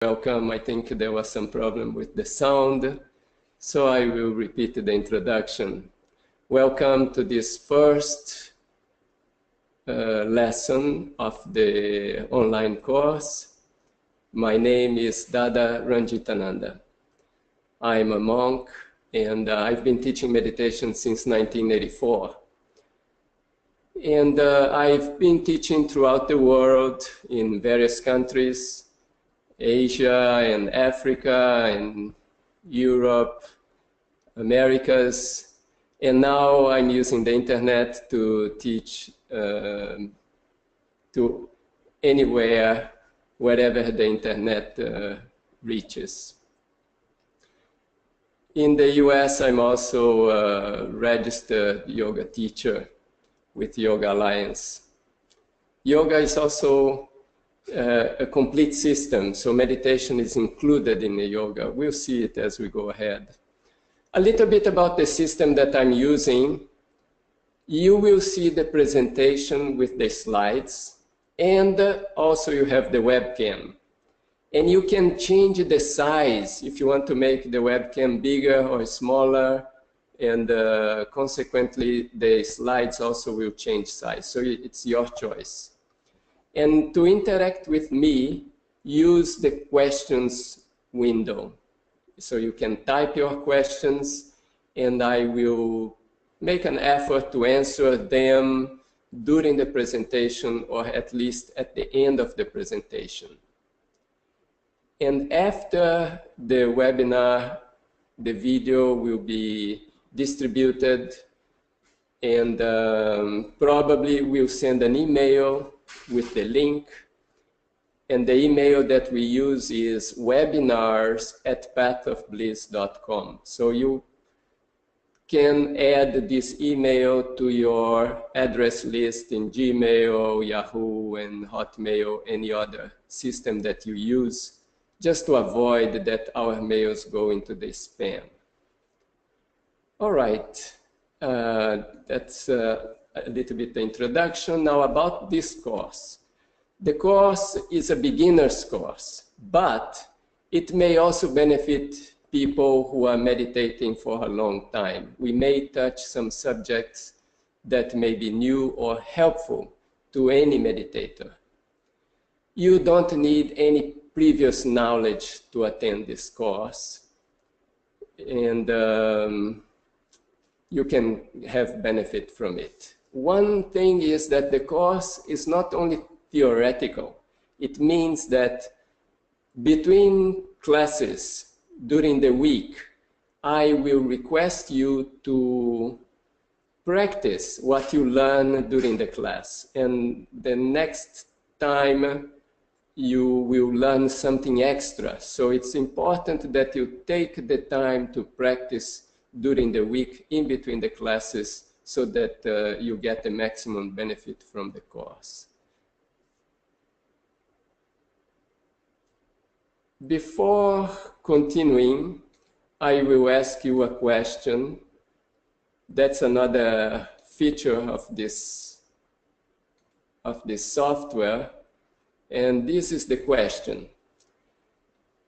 Welcome. I think there was some problem with the sound, so I will repeat the introduction. Welcome to this first lesson of the online course. My name is Dada Rainjitananda. I'm a monk, and I've been teaching meditation since 1984. And I've been teaching throughout the world in various countries, Asia and Africa and Europe, Americas, and now I'm using the internet to teach to anywhere, wherever the internet reaches. In the US, I'm also a registered yoga teacher with Yoga Alliance. Yoga is also a complete system, so meditation is included in the yoga. We'll see it as we go ahead. A little bit about the system that I'm using. You will see the presentation with the slides, and also you have the webcam. And you can change the size if you want to make the webcam bigger or smaller, and consequently the slides also will change size, so it's your choice. And to interact with me, use the questions window. So you can type your questions, and I will make an effort to answer them during the presentation, or at least at the end of the presentation. And after the webinar, the video will be distributed, and probably we'll send an email with the link, and the email that we use is webinars@pathofbliss.com. So you can add this email to your address list in Gmail, Yahoo, and Hotmail, any other system that you use, just to avoid that our mails go into the spam. All right, that's a little bit the introduction. Now about this course. The course is a beginner's course, but it may also benefit people who are meditating for a long time. We may touch some subjects that may be new or helpful to any meditator. You don't need any previous knowledge to attend this course, and you can have benefit from it. One thing is that the course is not only theoretical. It means that between classes during the week, I will request you to practice what you learn during the class. And the next time you will learn something extra. So it's important that you take the time to practice during the week in between the classes, so that you get the maximum benefit from the course. Before continuing, I will ask you a question. That's another feature of this software, and this is the question.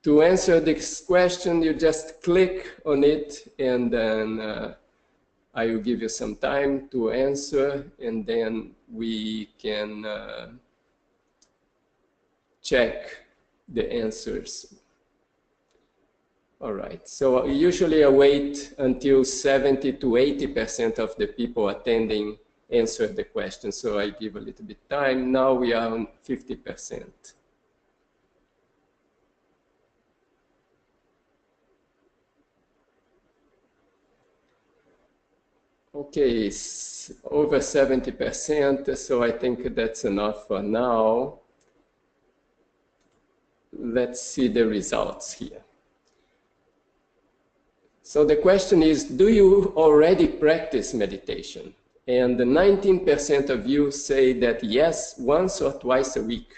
To answer this question, you just click on it, and then I will give you some time to answer, and then we can check the answers. All right, so usually I wait until 70 to 80% of the people attending answer the question, so I give a little bit time. Now we are on 50%. Okay, over 70%, so I think that's enough for now. Let's see the results here. So the question is, do you already practice meditation? And 19% of you say that yes, once or twice a week.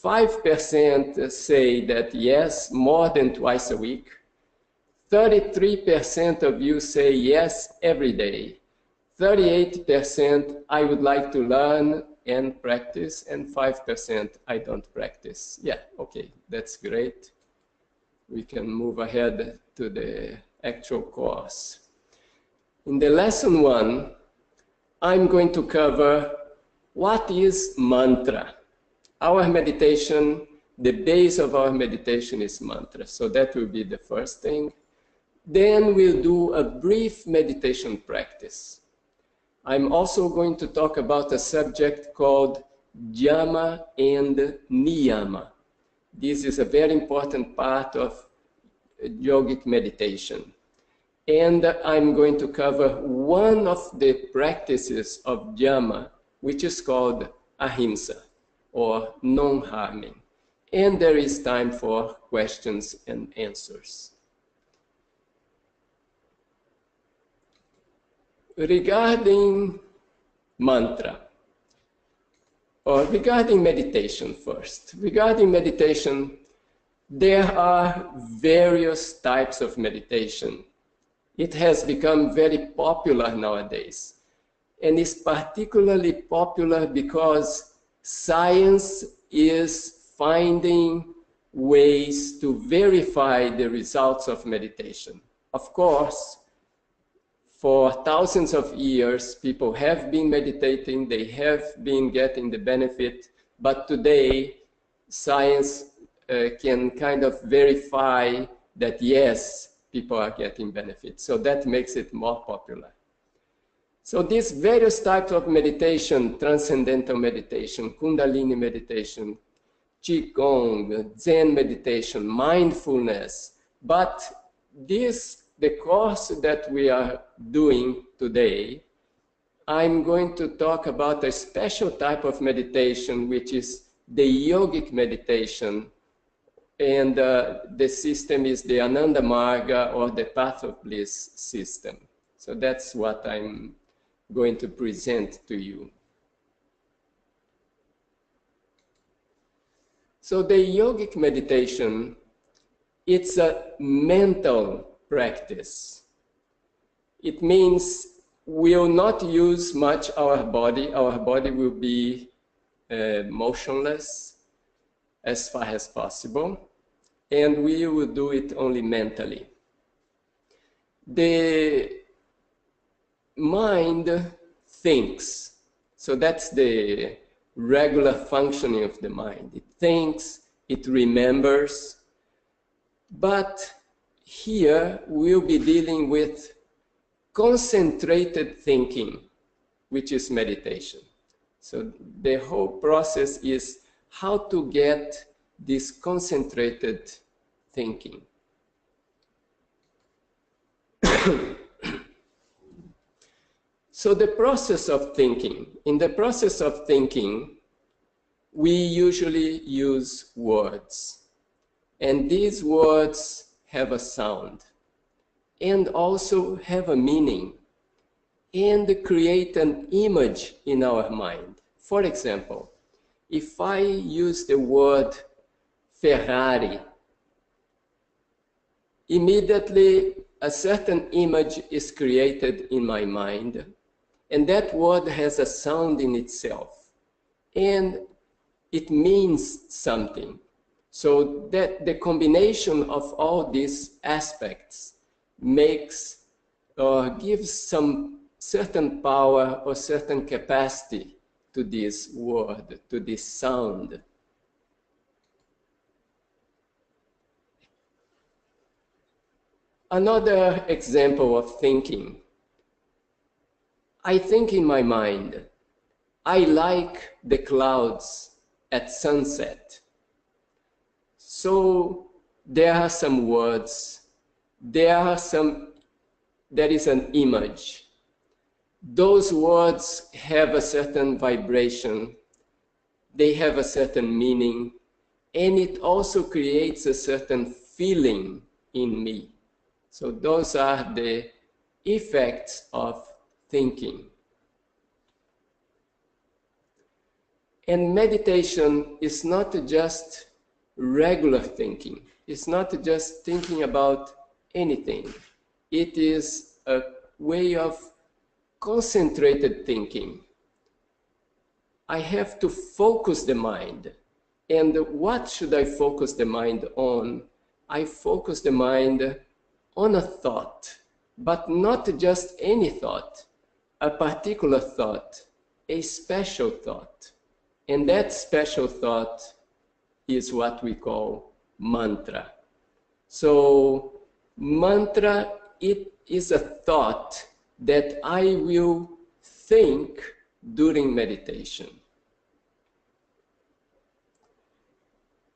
5% say that yes, more than twice a week. 33% of you say yes every day. 38% I would like to learn and practice, and 5% I don't practice. Yeah, okay, that's great. We can move ahead to the actual course. In the lesson 1, I'm going to cover what is mantra. Our meditation, the base of our meditation is mantra. So that will be the first thing. Then we'll do a brief meditation practice. I'm also going to talk about a subject called Yama and Niyama. This is a very important part of yogic meditation. And I'm going to cover one of the practices of Yama, which is called ahimsa, or non-harming. And there is time for questions and answers. Regarding mantra, or regarding meditation first. Regarding meditation, there are various types of meditation. It has become very popular nowadays, and is particularly popular because science is finding ways to verify the results of meditation. Of course, for thousands of years, people have been meditating, they have been getting the benefit, but today, science can kind of verify that yes, people are getting benefit. So that makes it more popular. So these various types of meditation, transcendental meditation, Kundalini meditation, Qigong, Zen meditation, mindfulness, but the course that we are doing today, I'm going to talk about a special type of meditation, which is the yogic meditation. And the system is the Ananda Marga, or the Path of Bliss system. So that's what I'm going to present to you. So the yogic meditation, it's a mental practice. It means we'll not use much our body. Our body will be motionless as far as possible, and we will do it only mentally. The mind thinks, so that's the regular functioning of the mind. It thinks, it remembers, but here we'll be dealing with concentrated thinking, which is meditation. So the whole process is how to get this concentrated thinking. So the process of thinking, in the process of thinking, we usually use words. And these words have a sound and also have a meaning and create an image in our mind. For example, if I use the word Ferrari, immediately a certain image is created in my mind, and that word has a sound in itself, and it means something. So that the combination of all these aspects makes or gives some certain power or certain capacity to this word, to this sound. Another example of thinking. I think in my mind, I like the clouds at sunset. So there are some words, there is an image. Those words have a certain vibration, they have a certain meaning, and it also creates a certain feeling in me. So those are the effects of thinking. And meditation is not just regular thinking. It's not just thinking about anything. It is a way of concentrated thinking. I have to focus the mind. And what should I focus the mind on? I focus the mind on a thought, but not just any thought, a particular thought, a special thought. And that special thought is what we call mantra. So mantra, it is a thought that I will think during meditation.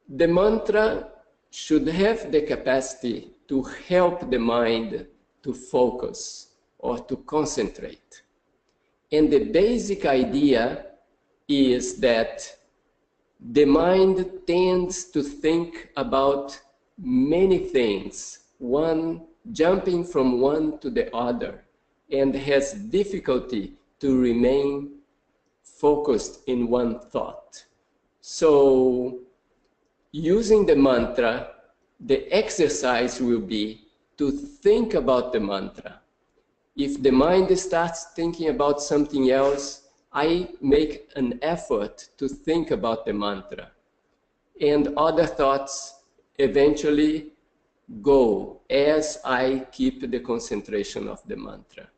The mantra should have the capacity to help the mind to focus or to concentrate. And the basic idea is that the mind tends to think about many things, jumping from one to the other, and has difficulty to remain focused in one thought. So, using the mantra, the exercise will be to think about the mantra. If the mind starts thinking about something else, I make an effort to think about the mantra. And other thoughts eventually go as I keep the concentration of the mantra.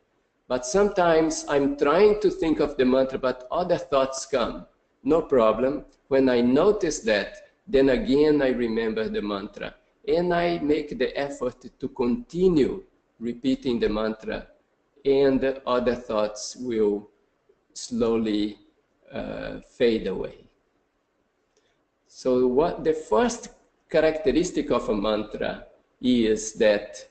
But sometimes I'm trying to think of the mantra, but other thoughts come. No problem. When I notice that, then again I remember the mantra. And I make the effort to continue repeating the mantra, and other thoughts will slowly fade away. So what the first characteristic of a mantra is that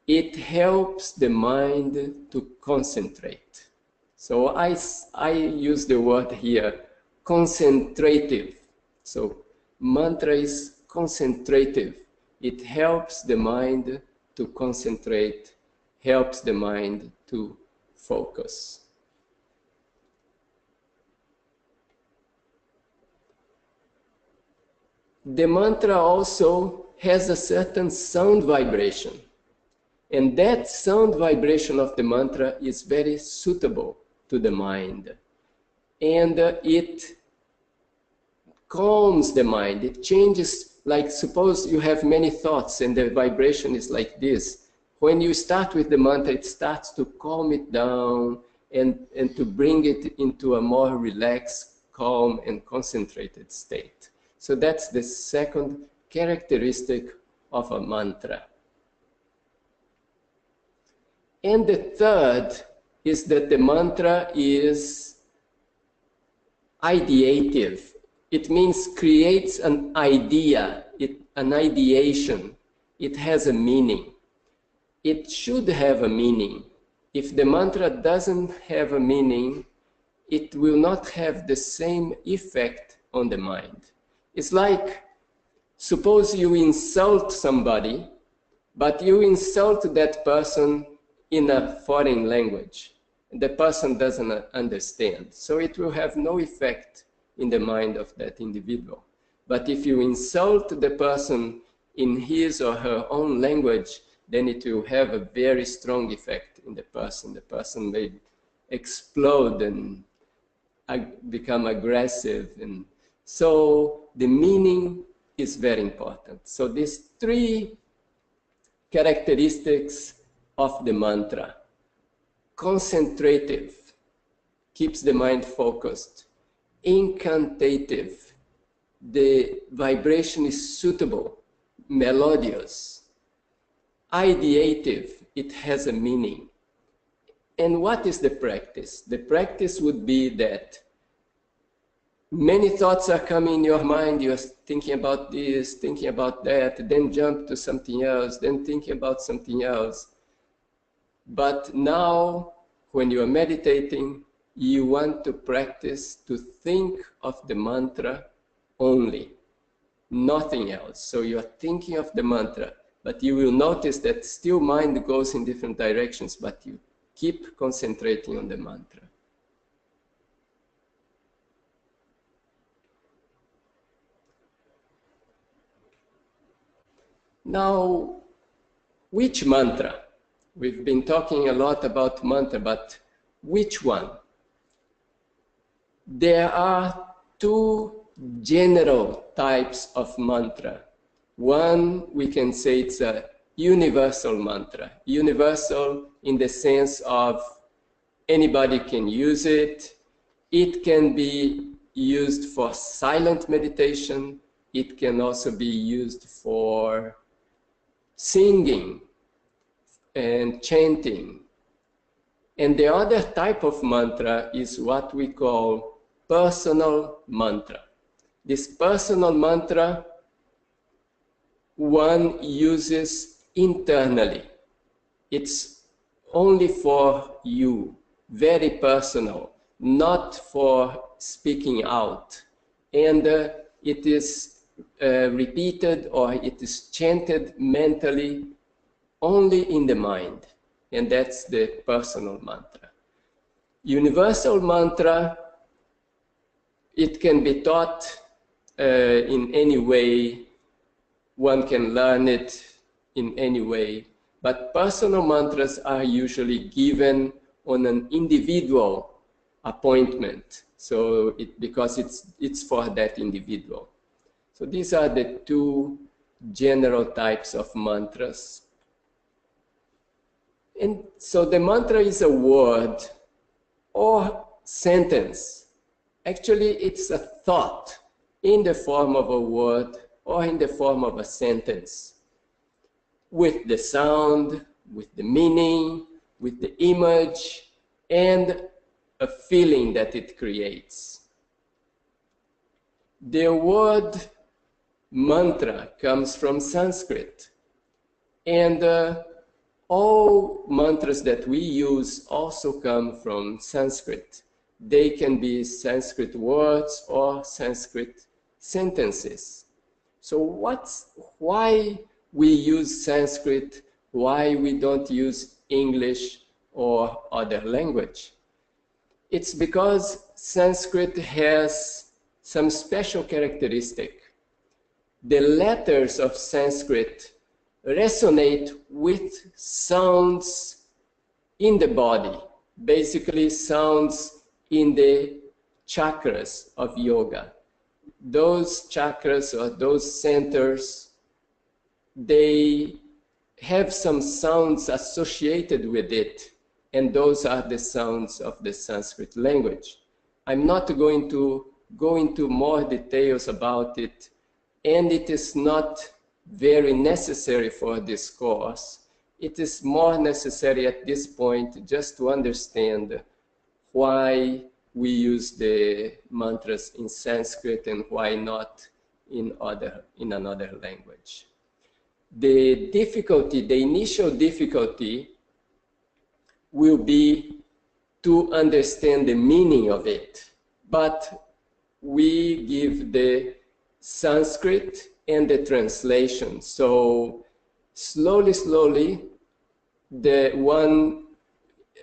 it helps the mind to concentrate. So I use the word here, concentrative. So mantra is concentrative. It helps the mind to concentrate, helps the mind to focus. The mantra also has a certain sound vibration. And that sound vibration of the mantra is very suitable to the mind. And it calms the mind. It changes, like suppose you have many thoughts and the vibration is like this. When you start with the mantra, it starts to calm it down and to bring it into a more relaxed, calm, and concentrated state. So that's the second characteristic of a mantra. And the third is that the mantra is ideative. It means creates an idea, an ideation. It has a meaning. It should have a meaning. If the mantra doesn't have a meaning, it will not have the same effect on the mind. It's like, suppose you insult somebody, but you insult that person in a foreign language. The person doesn't understand. So it will have no effect in the mind of that individual. But if you insult the person in his or her own language, then it will have a very strong effect in the person. The person may explode and become aggressive. And so the meaning is very important. So these three characteristics of the mantra: concentrative, keeps the mind focused; incantative, the vibration is suitable, melodious; ideative, it has a meaning. And what is the practice? The practice would be that many thoughts are coming in your mind, you're thinking about this, thinking about that, then jump to something else, then thinking about something else. But now, when you are meditating, you want to practice to think of the mantra only, nothing else. So you are thinking of the mantra, but you will notice that still mind goes in different directions, but you keep concentrating on the mantra. Now, which mantra? We've been talking a lot about mantra, but which one? There are two general types of mantra. One, we can say it's a universal mantra. Universal in the sense of anybody can use it. It can be used for silent meditation. It can also be used for singing and chanting. And the other type of mantra is what we call personal mantra. This personal mantra, one uses internally. It's only for you, very personal, not for speaking out. And it is repeated or it is chanted mentally only in the mind. And that's the personal mantra. Universal mantra, it can be taught in any way. One can learn it in any way. But personal mantras are usually given on an individual appointment. So because it's for that individual. So these are the two general types of mantras. And so the mantra is a word or sentence. Actually, it's a thought in the form of a word or in the form of a sentence, with the sound, with the meaning, with the image, and a feeling that it creates. The word mantra comes from Sanskrit, and all mantras that we use also come from Sanskrit. They can be Sanskrit words or Sanskrit sentences. So why we use Sanskrit, why we don't use English or other language? It's because Sanskrit has some special characteristic. The letters of Sanskrit resonate with sounds in the body, basically sounds in the chakras of yoga. Those chakras or those centers, they have some sounds associated with it, and those are the sounds of the Sanskrit language. I'm not going to go into more details about it, and it is not very necessary for this course. It is more necessary at this point just to understand why we use the mantras in Sanskrit and why not in another language. The difficulty, the initial difficulty will be to understand the meaning of it, but we give the Sanskrit and the translation. So slowly, the one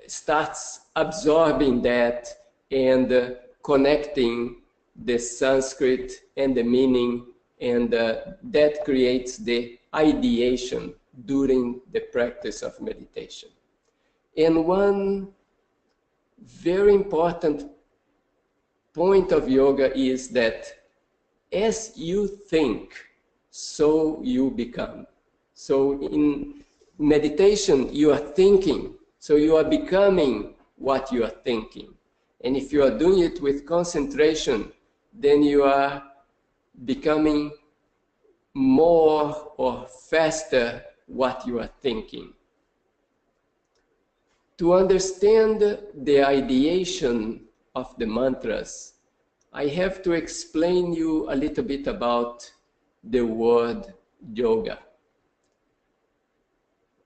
starts absorbing that and connecting the Sanskrit and the meaning, and that creates the ideation during the practice of meditation. And one very important point of yoga is that as you think, so you become. So in meditation, you are thinking, so you are becoming what you are thinking. And if you are doing it with concentration, then you are becoming more or faster what you are thinking. To understand the ideation of the mantras, I have to explain you a little bit about the word yoga.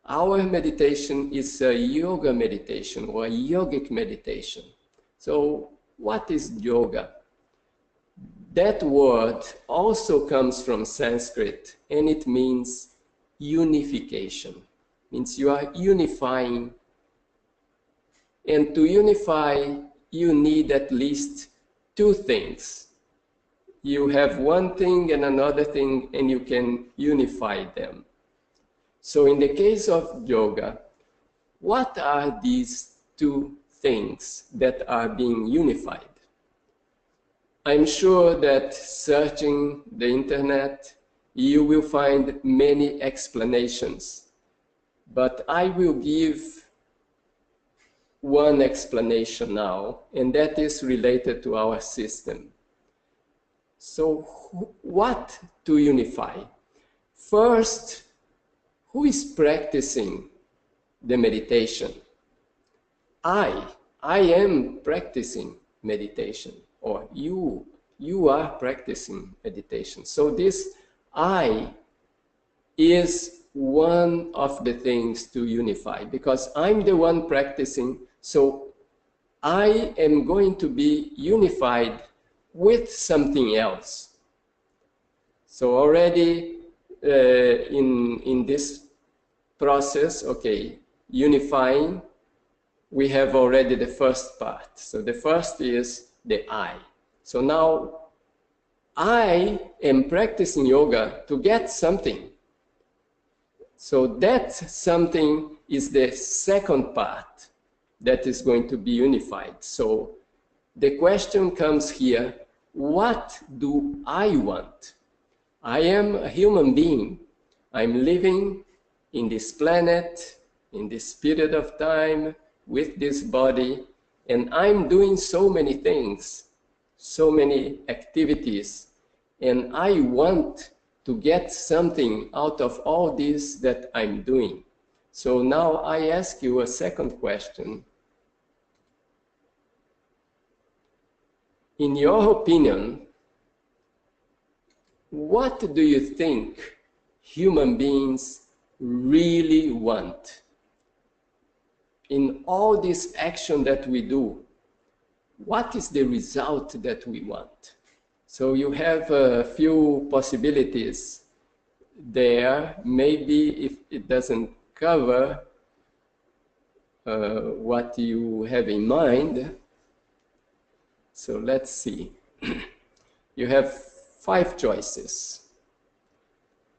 Our meditation is a yoga meditation or a yogic meditation. So what is yoga? That word also comes from Sanskrit, and it means unification. It means you are unifying. And to unify, you need at least two things. You have one thing and another thing, and you can unify them. So in the case of yoga, what are these two things that are being unified? I'm sure that searching the internet, you will find many explanations, but I will give one explanation now, and that is related to our system. So what to unify? First, who is practicing the meditation? I am practicing meditation, or you are practicing meditation. So this I is one of the things to unify, because I'm the one practicing, so I am going to be unified with something else. So already in this process, okay, unifying, we have already the first part. So the first is the I. So now I am practicing yoga to get something. So that something is the second part that is going to be unified. So the question comes here, what do I want? I am a human being. I'm living in this planet, in this period of time, with this body, and I'm doing so many things, so many activities, and I want to get something out of all this that I'm doing. So now I ask you a second question. In your opinion, what do you think human beings really want? In all this action that we do, what is the result that we want? So you have a few possibilities there. Maybe if it doesn't cover what you have in mind. So let's see. You have 5 choices.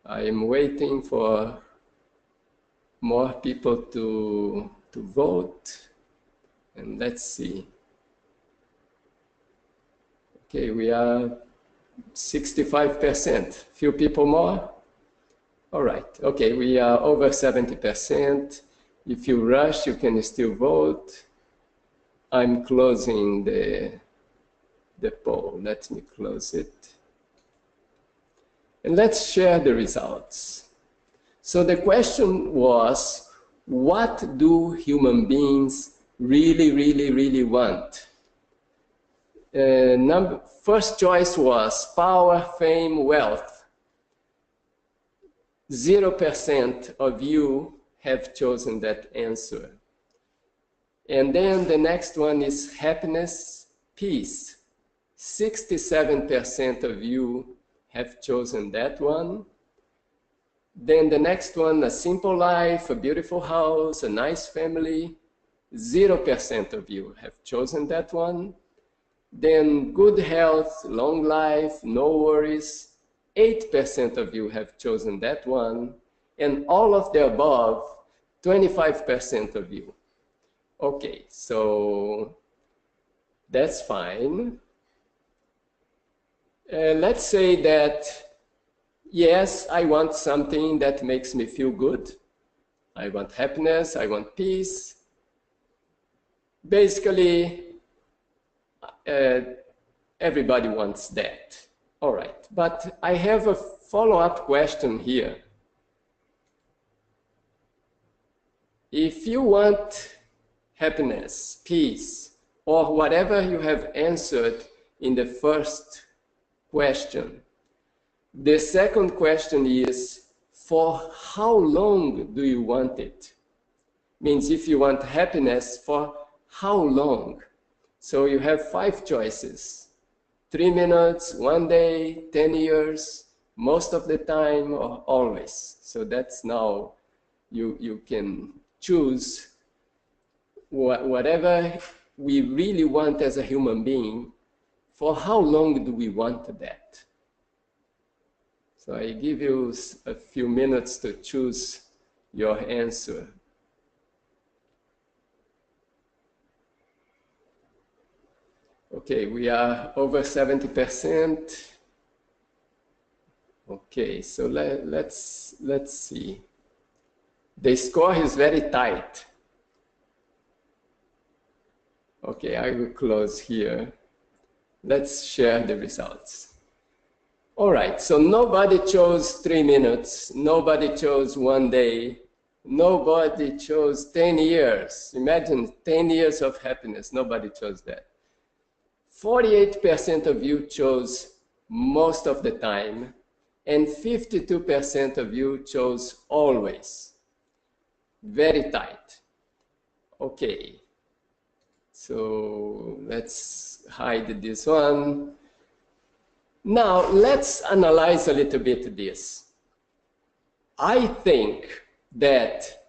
I am waiting for more people to vote, and let's see. Okay, we are 65%. Few people more? All right. Okay, we are over 70%. If you rush, you can still vote. I'm closing the poll. Let me close it. And let's share the results. So the question was, what do human beings really want? First choice was power, fame, wealth. 0% of you have chosen that answer. And then the next one is happiness, peace. 67% of you have chosen that one. Then the next one, a simple life, a beautiful house, a nice family. 0% of you have chosen that one. Then good health, long life, no worries. 8% of you have chosen that one. And all of the above, 25% of you. Okay, so that's fine. Let's say that, yes, I want something that makes me feel good. I want happiness, I want peace. Basically, everybody wants that. All right, but I have a follow-up question here. If you want happiness, peace, or whatever you have answered in the first question, the second question is, for how long do you want it? Means if you want happiness, for how long? So you have 5 choices. 3 minutes, 1 day, 10 years, most of the time, or always. So that's now, you can choose whatever we really want as a human being. For how long do we want that? So I give you a few minutes to choose your answer. Okay, we are over 70%. Okay, so let's see. The score is very tight. Okay, I will close here. Let's share the results. All right, so nobody chose 3 minutes, nobody chose 1 day, nobody chose 10 years. Imagine 10 years of happiness, nobody chose that. 48% of you chose most of the time, and 52% of you chose always. Very tight. Okay, so let's hide this one. Now, let's analyze a little bit this. I think that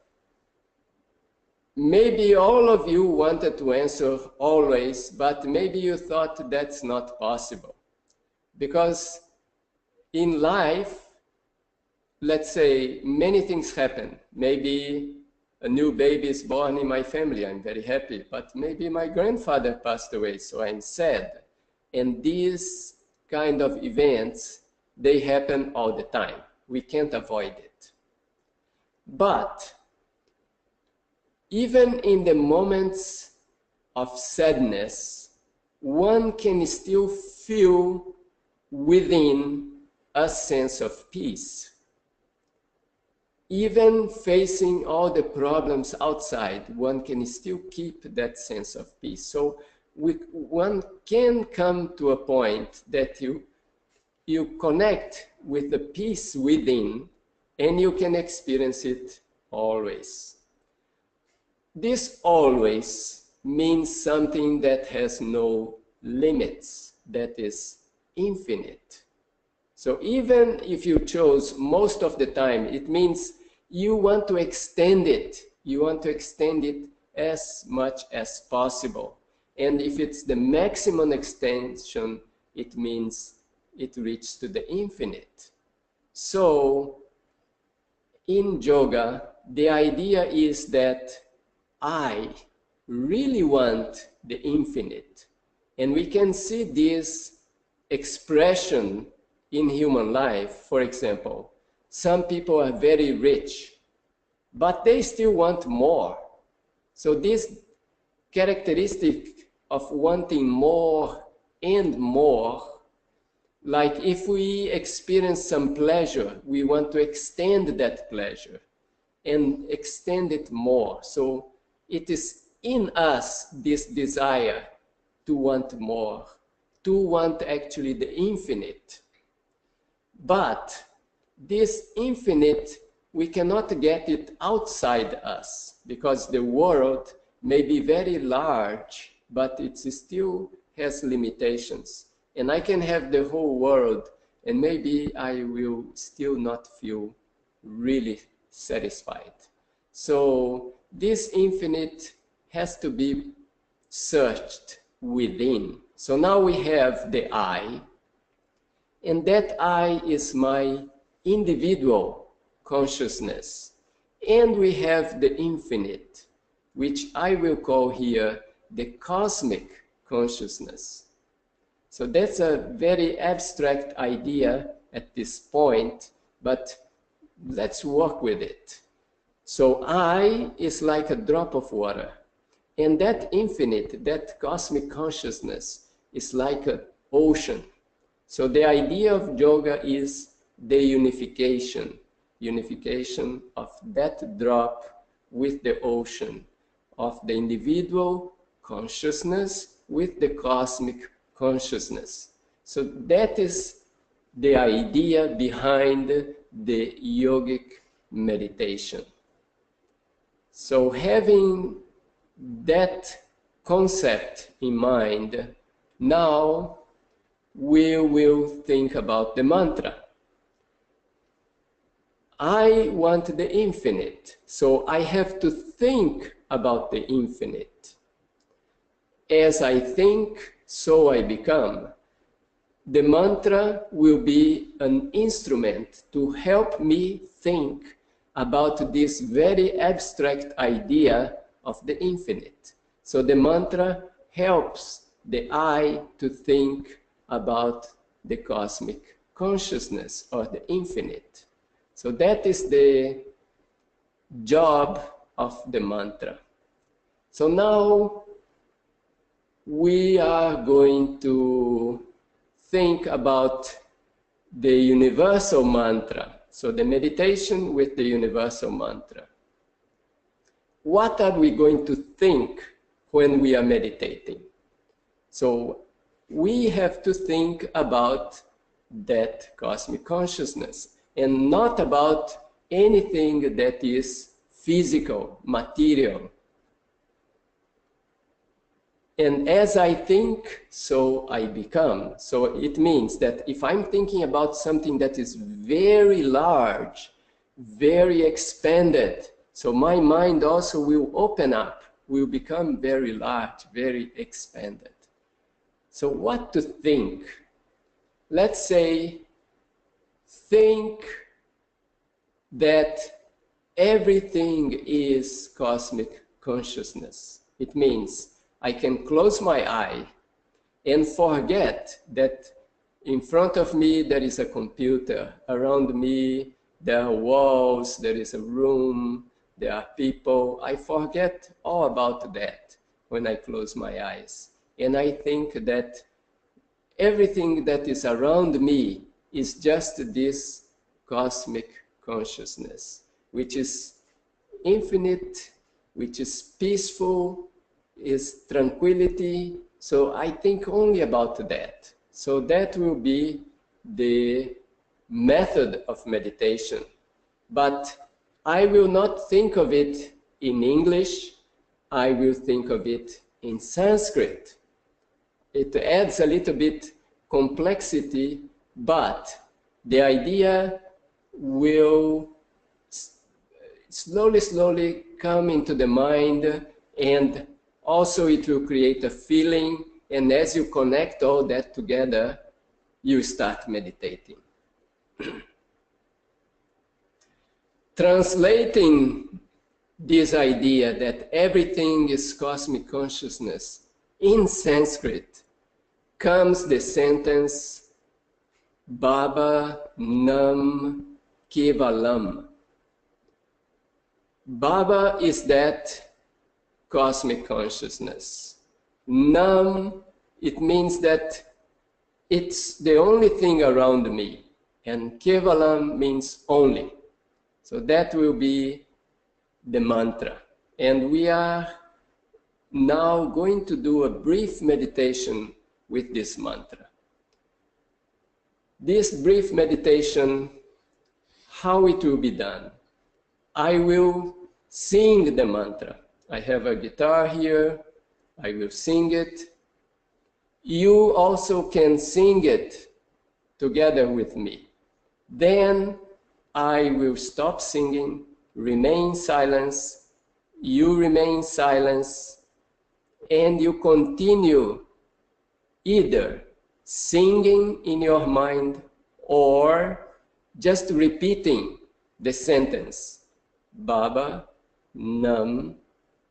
maybe all of you wanted to answer always, but maybe you thought that's not possible. Because in life, let's say many things happen. Maybe a new baby is born in my family, I'm very happy, but maybe my grandfather passed away, so I'm sad. And these kind of events, they happen all the time. We can't avoid it. But even in the moments of sadness, one can still feel within a sense of peace. Even facing all the problems outside, one can still keep that sense of peace. So one can come to a point that you connect with the peace within, and you can experience it always. This always means something that has no limits, that is infinite. So even if you chose most of the time, it means you want to extend it. You want to extend it as much as possible. And if it's the maximum extension, it means it reaches to the infinite. So in yoga, the idea is that I really want the infinite. And we can see this expression in human life. For example, some people are very rich, but they still want more. So this characteristic of wanting more and more, like if we experience some pleasure, we want to extend that pleasure and extend it more. So it is in us, this desire to want more, to want actually the infinite. But this infinite, we cannot get it outside us, because the world may be very large, but it still has limitations. And I can have the whole world, and maybe I will still not feel really satisfied. So this infinite has to be searched within. So now we have the I, and that I is my individual consciousness. And we have the infinite, which I will call here the cosmic consciousness. So that's a very abstract idea at this point, but let's work with it. So I is like a drop of water, and that infinite, that cosmic consciousness is like an ocean. So the idea of yoga is the unification of that drop with the ocean, of the individual consciousness with the cosmic consciousness. So that is the idea behind the yogic meditation. So having that concept in mind, now we will think about the mantra. I want the infinite, so I have to think about the infinite. As I think, so I become. The mantra will be an instrument to help me think about this very abstract idea of the infinite. So the mantra helps the I to think about the cosmic consciousness or the infinite. So that is the job of the mantra. So now we are going to think about the universal mantra. So the meditation with the universal mantra. What are we going to think when we are meditating? So we have to think about that cosmic consciousness and not about anything that is physical, material. And as I think, so I become. So it means that if I'm thinking about something that is very large, very expanded, so my mind also will open up, will become very large, very expanded. So what to think? Let's say, think that everything is cosmic consciousness. It means I can close my eye and forget that in front of me there is a computer, around me there are walls, there is a room, there are people. I forget all about that when I close my eyes. And I think that everything that is around me is just this cosmic consciousness, which is infinite, which is peaceful, is tranquility. So I think only about that. So that will be the method of meditation. But I will not think of it in English. I will think of it in Sanskrit. It adds a little bit complexity, but the idea will slowly come into the mind, and also it will create a feeling, and as you connect all that together, you start meditating. Translating this idea that everything is cosmic consciousness in Sanskrit comes the sentence Baba Nam Kevalam. Baba is that cosmic consciousness. Nam, it means that it's the only thing around me. And Kevalam means only. So that will be the mantra. And we are now going to do a brief meditation with this mantra. This brief meditation, how it will be done? I will sing the mantra. I have a guitar here. I will sing it. You also can sing it together with me. Then I will stop singing, remain silence, you remain silence, and you continue either singing in your mind or just repeating the sentence, Baba Nam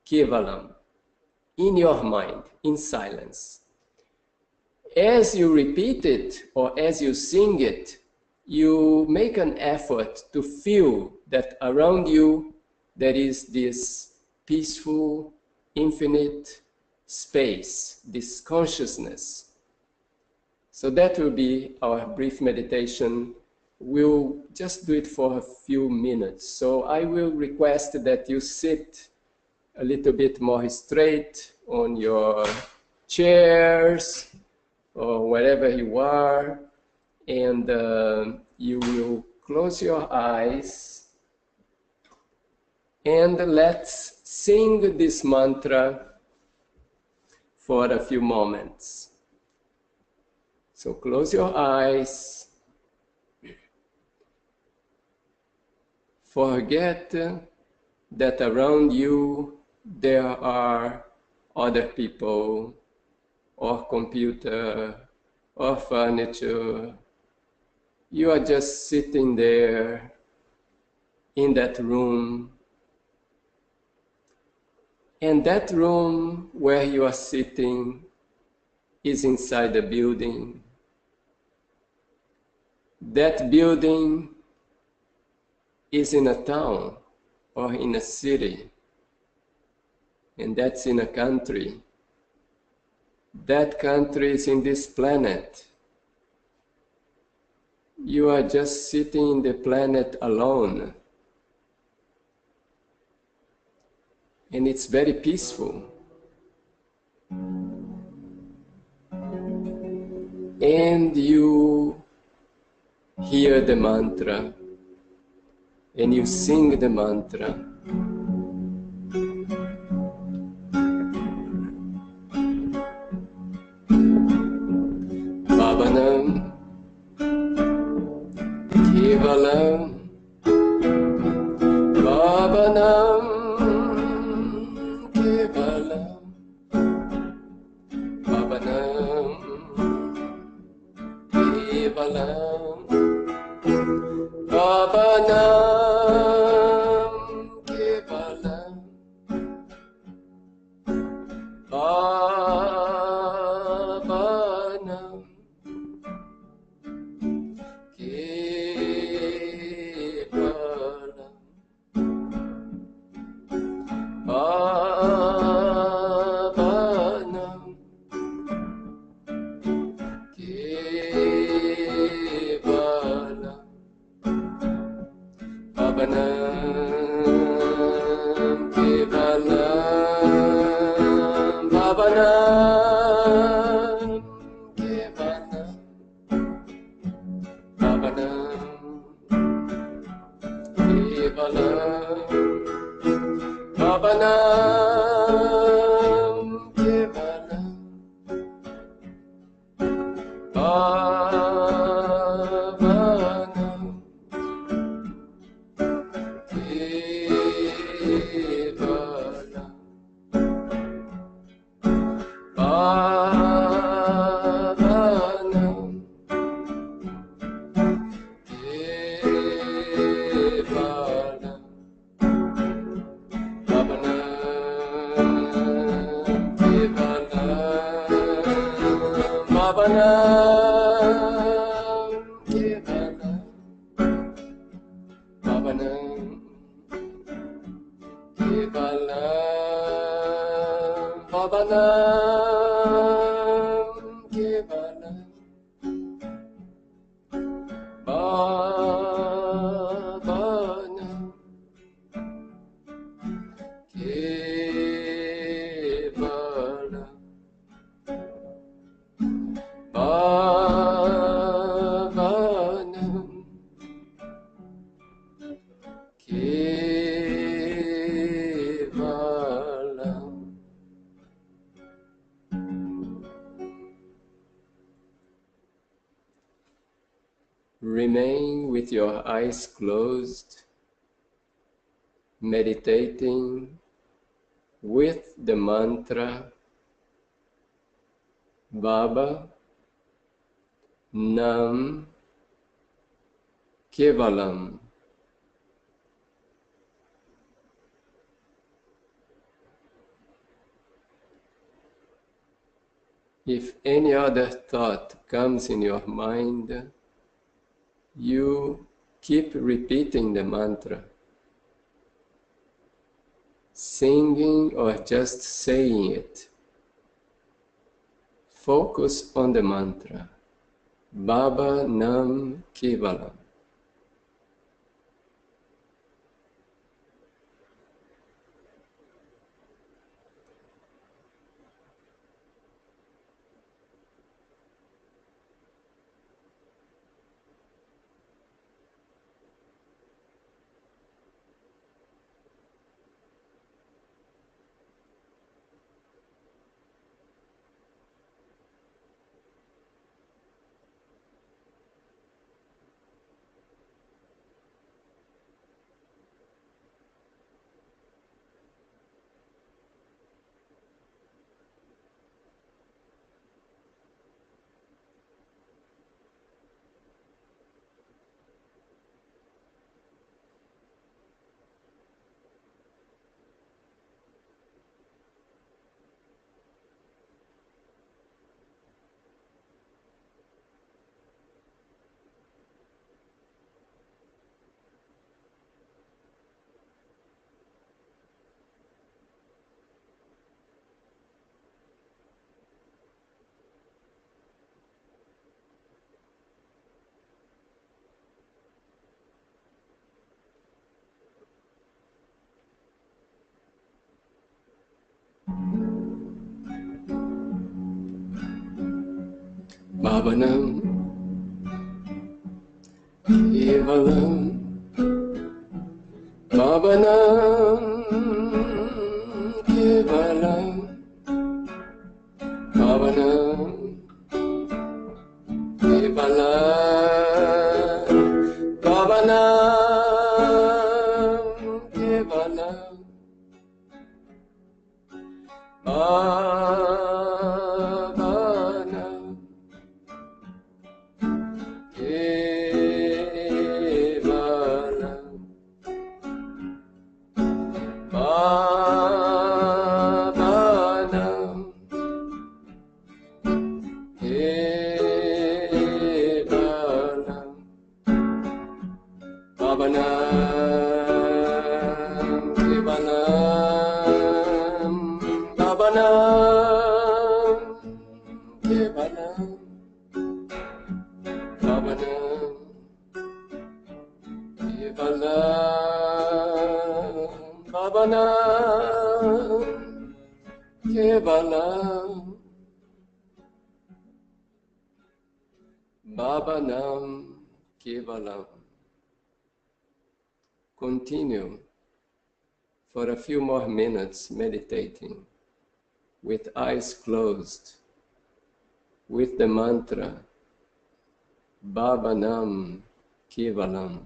Kevalam, in your mind, in silence. As you repeat it or as you sing it, you make an effort to feel that around you there is this peaceful, infinite space, this consciousness. So that will be our brief meditation. We'll just do it for a few minutes. So I will request that you sit a little bit more straight on your chairs or wherever you are, and you will close your eyes, and let's sing this mantra for a few moments. So close your eyes. Forget that around you there are other people, or computer, or furniture. You are just sitting there in that room. And that room where you are sitting is inside a building. That building is in a town or in a city, and that's in a country. That country is in this planet. You are just sitting in the planet alone. And it's very peaceful. And you hear the mantra, and you sing the mantra. Bhavanam, Kevalam, Bhavanam, Kevalam, Bhavanam, Kevalam, Bhavanam, Kevalam, Bhavanam, Kevalam, Bhavanam, Kevalam, Bhavanam, Kevalam, Bhavanam, Kevalam, Bhavanam, Kevalam, Bhavanam, Kevalam, Bhavanam, Kevalam, Bhavanam, Kevalam, Bhavanam, Kevalam, Bhavanam, Kevalam, Bhavanam, Kevalam, Bhavanam, Kevalam, Bhavanam, Kevalam, Bhavanam, Kevalam. Remain with your eyes closed, meditating with the mantra Baba Nam Kevalam. If any other thought comes in your mind, you keep repeating the mantra, singing or just saying it. Focus on the mantra, Baba Nam Kevalam. Bhavanam Kevalam Bhavanam Kevalam Bhavanam Kevalam Bhavanam Kevalam Bhavanam Kevalam Bhavanam Kevalam Bhavanam Kevalam Bhavanam Kevalam Bhavanam Kevalam Bhavanam Kevalam Bhavanam Kevalam. Continue for a few more minutes meditating with eyes closed with the mantra Bhavanam Kevalam.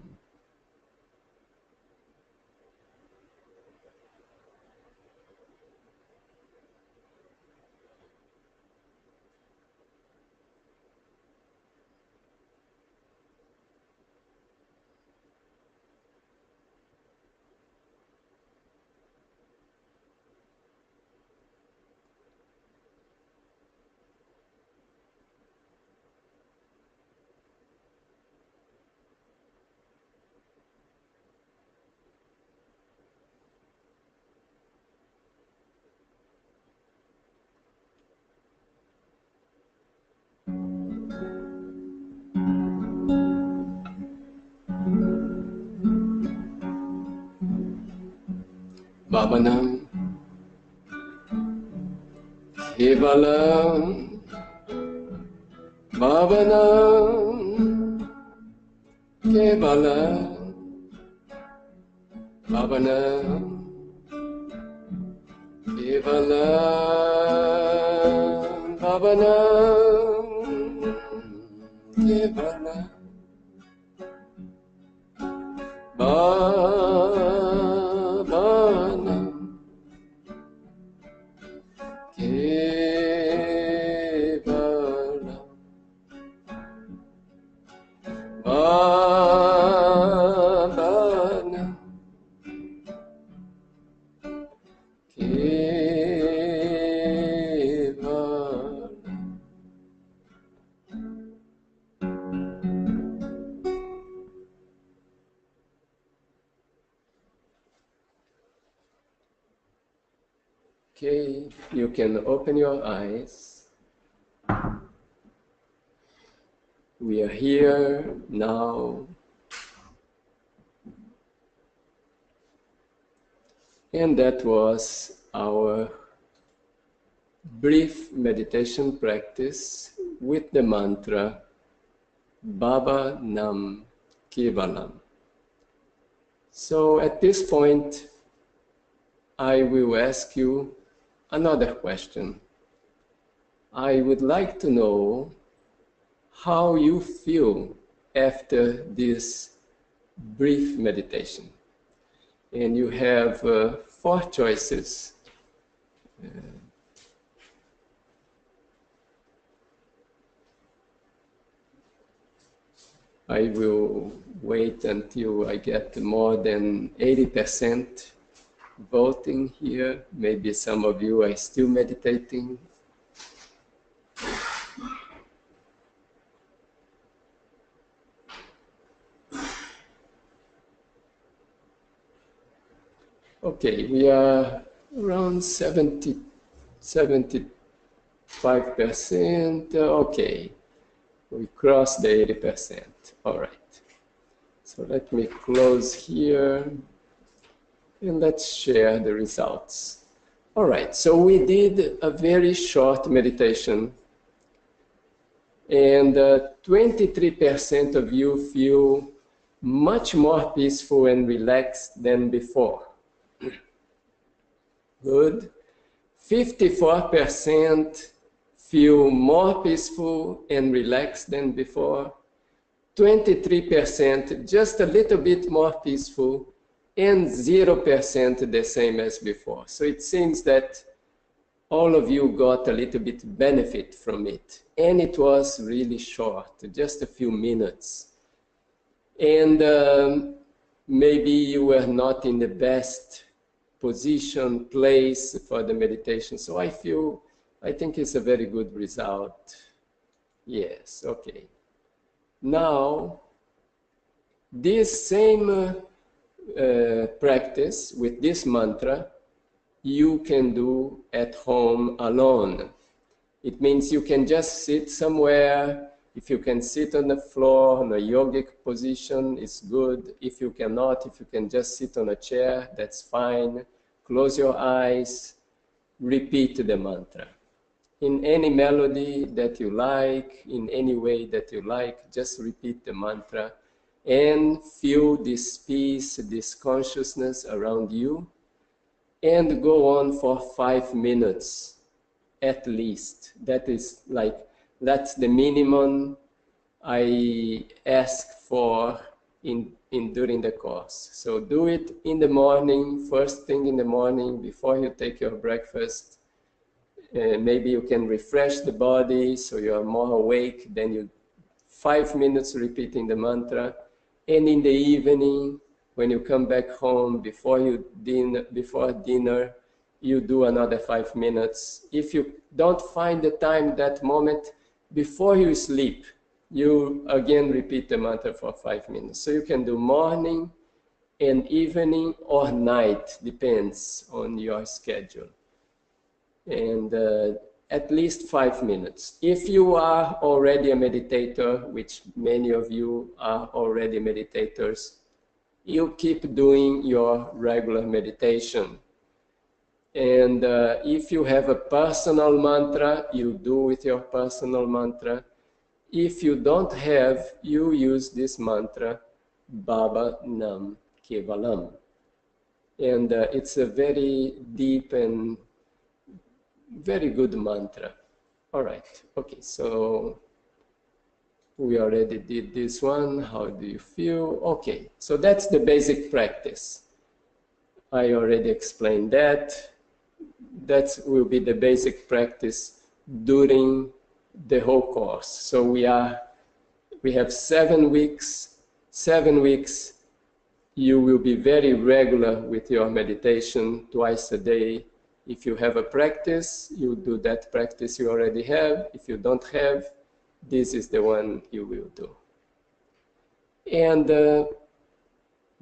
Bhavanam Kevalam Bhavanam Kevalam Bhavanam Kevalam Bhavanam Kevalam Bhavanam Kevalam Bhavanam Kevalam. Okay, you can open your eyes. We are here now. And that was our brief meditation practice with the mantra Bhavanam Kevalam. So at this point, I will ask you another question. I would like to know how you feel after this brief meditation. And you have 4 choices. I will wait until I get more than 80% voting here. Maybe some of you are still meditating. Okay, we are around 75%. Okay, we crossed the 80%. All right. So let me close here and let's share the results. All right, so we did a very short meditation And 23% of you feel much more peaceful and relaxed than before. Good. 54% feel more peaceful and relaxed than before. 23% just a little bit more peaceful, and 0% the same as before. So it seems that all of you got a little bit benefit from it. And it was really short, just a few minutes. And maybe you were not in the best position, place for the meditation. So I think it's a very good result. Yes, okay. Now, this same practice with this mantra, you can do at home alone. It means you can just sit somewhere. If you can sit on the floor in a yogic position, it's good. If you cannot, if you can just sit on a chair, that's fine. Close your eyes, repeat the mantra. In any melody that you like, in any way that you like, just repeat the mantra and feel this peace, this consciousness around you, and go on for 5 minutes at least. That's the minimum I ask for during the course. So do it in the morning, first thing in the morning, before you take your breakfast. Maybe you can refresh the body so you are more awake. Then 5 minutes repeating the mantra. And in the evening, when you come back home before dinner, you do another 5 minutes. If you don't find the time that moment, before you sleep, you again repeat the mantra for 5 minutes. So you can do morning and evening or night, depends on your schedule. And at least 5 minutes. If you are already a meditator, which many of you are already meditators, you keep doing your regular meditation. And if you have a personal mantra, you do with your personal mantra. If you don't have, you use this mantra, Baba Nam Kevalam. And it's a very deep and very good mantra. All right, okay, so we already did this one. How do you feel? Okay, so that's the basic practice. I already explained that. That will be the basic practice during the whole course. So we have 7 weeks. 7 weeks, you will be very regular with your meditation twice a day. If you have a practice, you do that practice you already have. If you don't have, this is the one you will do. And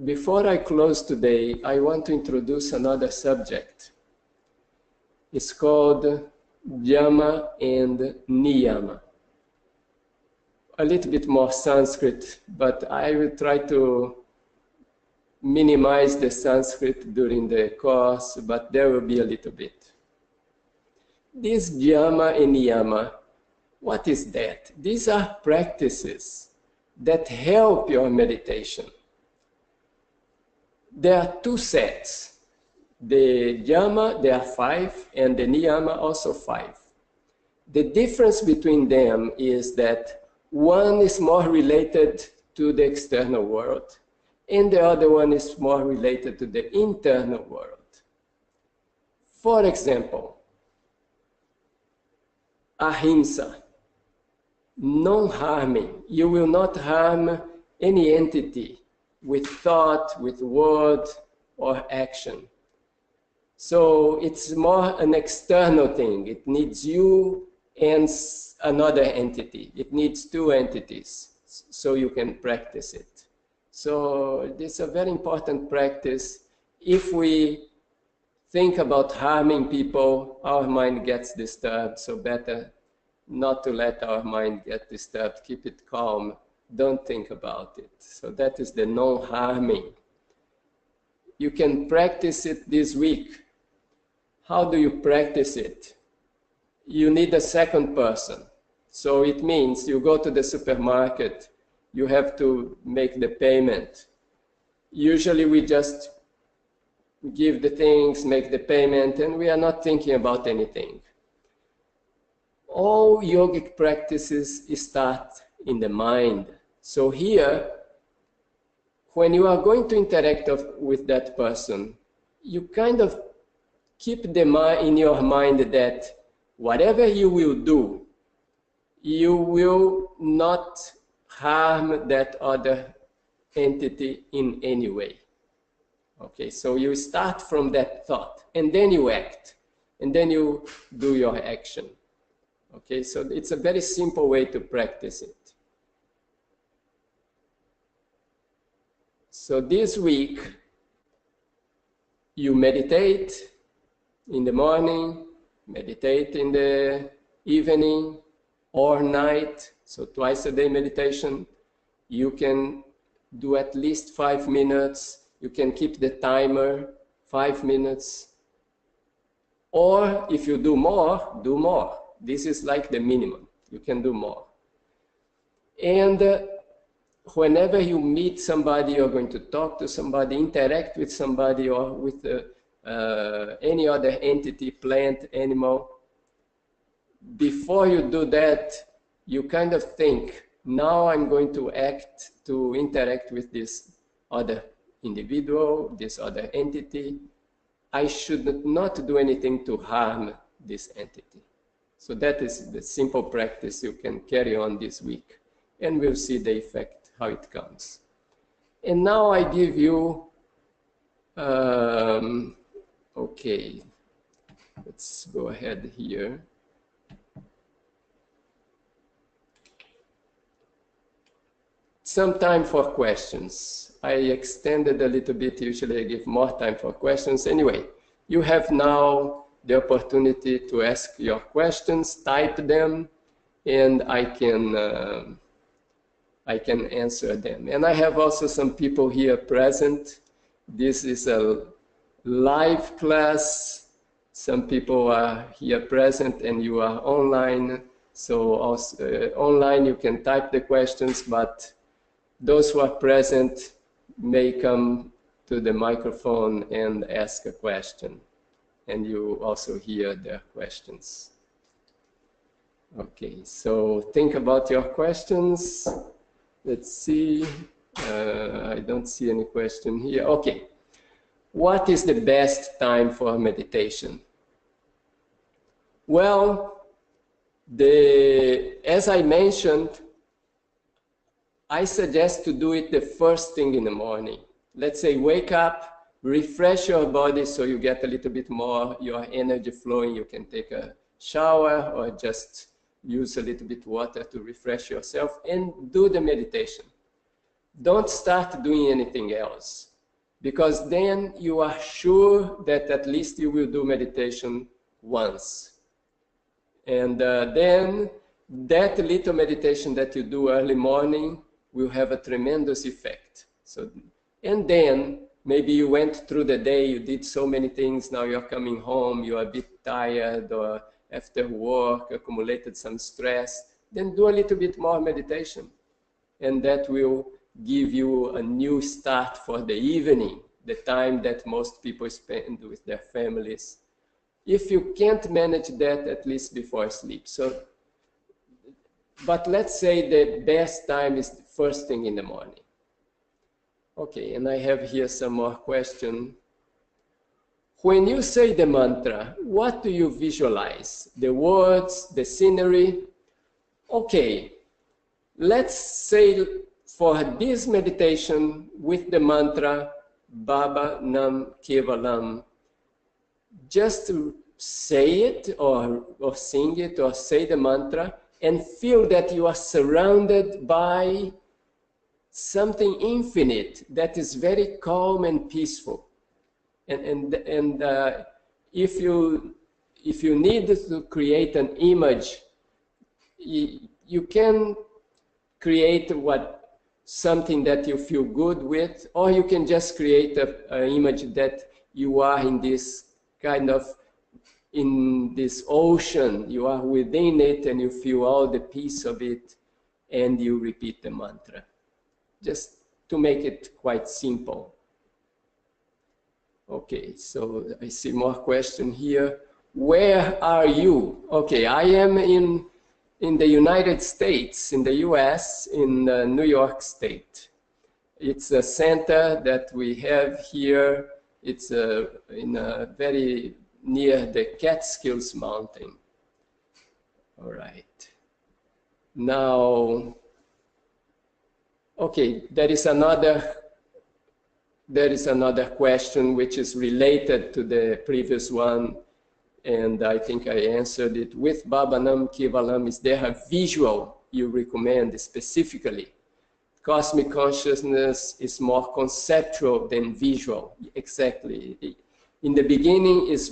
before I close today, I want to introduce another subject. It's called Yama and Niyama. A little bit more Sanskrit, but I will try to minimize the Sanskrit during the course, but there will be a little bit. This Yama and Niyama, what is that? These are practices that help your meditation. There are 2 sets. The Yama, there are 5, and the Niyama also 5. The difference between them is that one is more related to the external world, and the other one is more related to the internal world. For example, ahimsa, non-harming. You will not harm any entity with thought, with word, or action. So it's more an external thing. It needs you and another entity. It needs 2 entities so you can practice it. So this is a very important practice. If we think about harming people, our mind gets disturbed. So better not to let our mind get disturbed. Keep it calm. Don't think about it. So that is the non-harming. You can practice it this week. How do you practice it? You need a second person. So it means you go to the supermarket, you have to make the payment. Usually we just give the things, make the payment, and we are not thinking about anything. All yogic practices start in the mind. So here, when you are going to interact with that person, you kind of keep in your mind that whatever you will do, you will not harm that other entity in any way. Okay, so you start from that thought, and then you act, and then you do your action. Okay, so it's a very simple way to practice it. So this week, you meditate in the morning, meditate in the evening or night, so twice a day meditation. You can do at least 5 minutes. You can keep the timer 5 minutes. Or if you do more, do more. This is like the minimum. You can do more. And whenever you meet somebody, you're going to talk to somebody, interact with somebody, or with any other entity, plant, animal, before you do that, you kind of think, now I'm going to interact with this other individual, this other entity. I should not do anything to harm this entity. So that is the simple practice you can carry on this week. And we'll see the effect, how it comes. And now I give you, okay, let's go ahead here. Some time for questions. I extended a little bit. Usually I give more time for questions. Anyway, you have now the opportunity to ask your questions, type them, and I can answer them. And I have also some people here present. This is a live class. Some people are here present and you are online. So also, online you can type the questions, but those who are present may come to the microphone and ask a question. And you also hear their questions. Okay, so think about your questions. Let's see. I don't see any question here. Okay. What is the best time for meditation? Well, as I mentioned, I suggest to do it the first thing in the morning. Let's say wake up, refresh your body so you get a little bit more your energy flowing. You can take a shower or just use a little bit water to refresh yourself and do the meditation. Don't start doing anything else, because then you are sure that at least you will do meditation once. And then that little meditation that you do early morning will have a tremendous effect. So, and then maybe you went through the day, you did so many things, now you're coming home, you're a bit tired, or after work, accumulated some stress, then do a little bit more meditation. And that will give you a new start for the evening, the time that most people spend with their families. If you can't manage that, at least before sleep. So, but let's say the best time is the first thing in the morning. Okay, and I have here some more questions. When you say the mantra, what do you visualize? The words, the scenery? Okay, let's say for this meditation with the mantra, Baba Nam Kevalam, just say it or sing it or say the mantra and feel that you are surrounded by something infinite that is very calm and peaceful. And if you need to create an image, you can create something that you feel good with, or you can just create an image that you are in this kind of in this ocean. You are within it and you feel all the peace of it, and you repeat the mantra. Just to make it quite simple. Okay, so I see more question here. Where are you? Okay, I am in the United States, in the US, in New York State. It's a center that we have here. It's very near the Catskills Mountain. All right. Now, okay, there is another question which is related to the previous one, and I think I answered it. With Bhavanam, Kevalam, is there a visual you recommend specifically? Cosmic consciousness is more conceptual than visual. Exactly. In the beginning, it's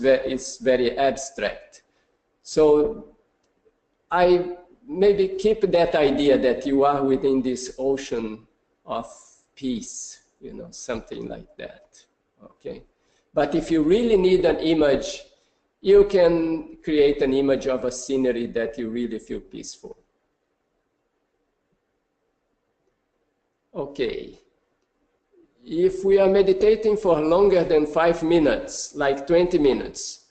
very abstract. So I maybe keep that idea that you are within this ocean of peace, you know, something like that. Okay. But if you really need an image, you can create an image of a scenery that you really feel peaceful. Okay. If we are meditating for longer than 5 minutes, like 20 minutes,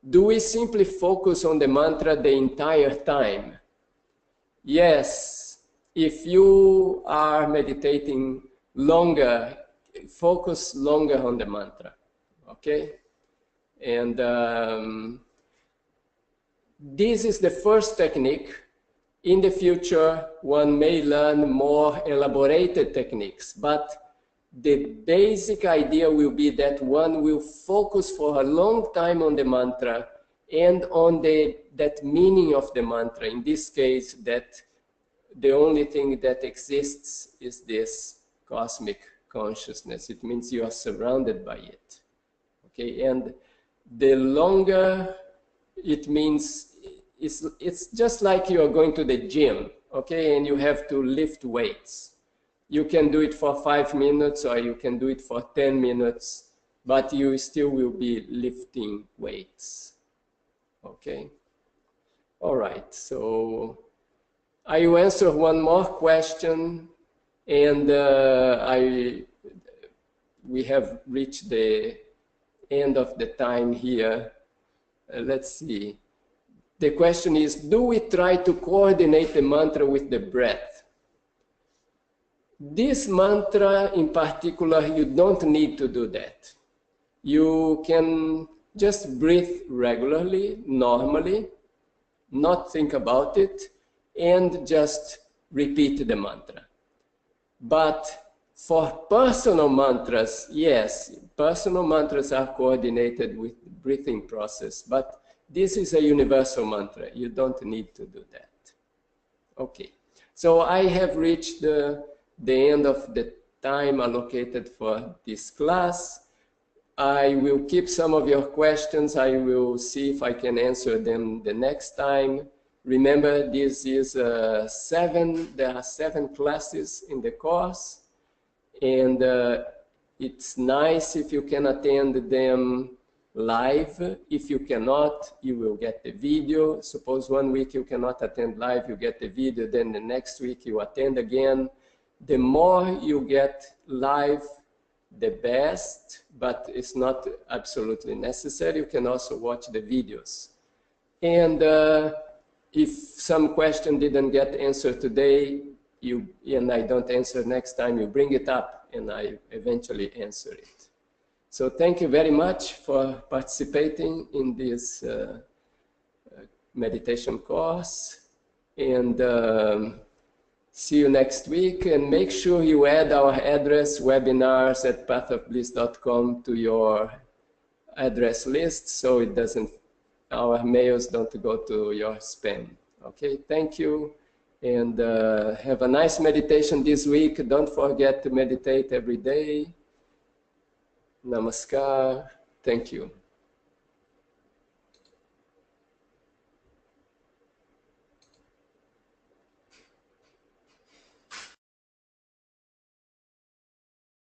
do we simply focus on the mantra the entire time? Yes. If you are meditating longer, focus longer on the mantra. Okay? And this is the first technique. In the future, one may learn more elaborated techniques, but the basic idea will be that one will focus for a long time on the mantra and on that meaning of the mantra. In this case, that the only thing that exists is this cosmic consciousness. It means you are surrounded by it. Okay, and the longer it means, it's just like you are going to the gym, okay, and you have to lift weights. You can do it for 5 minutes or you can do it for 10 minutes, but you still will be lifting weights. Okay? All right, so I will answer one more question, and we have reached the end of the time here. Let's see. The question is, do we try to coordinate the mantra with the breath? This mantra in particular, you don't need to do that. You can just breathe regularly, normally, not think about it, and just repeat the mantra. But for personal mantras, yes, personal mantras are coordinated with the breathing process, but this is a universal mantra. You don't need to do that. Okay, so I have reached the end of the time allocated for this class. I will keep some of your questions. I will see if I can answer them the next time. Remember, this is there are 7 classes in the course, and it's nice if you can attend them live. If you cannot, you will get the video. Suppose 1 week you cannot attend live, you get the video, then the next week you attend again. The more you get live, the best, but it's not absolutely necessary. You can also watch the videos. And if some question didn't get answered today, and I don't answer next time, you bring it up and I eventually answer it. So thank you very much for participating in this meditation course, and see you next week. And make sure you add our address, webinars@pathofbliss.com, to your address list, so it doesn't, our mails don't go to your spam. Okay, thank you, and have a nice meditation this week. Don't forget to meditate every day. Namaskar. Thank you.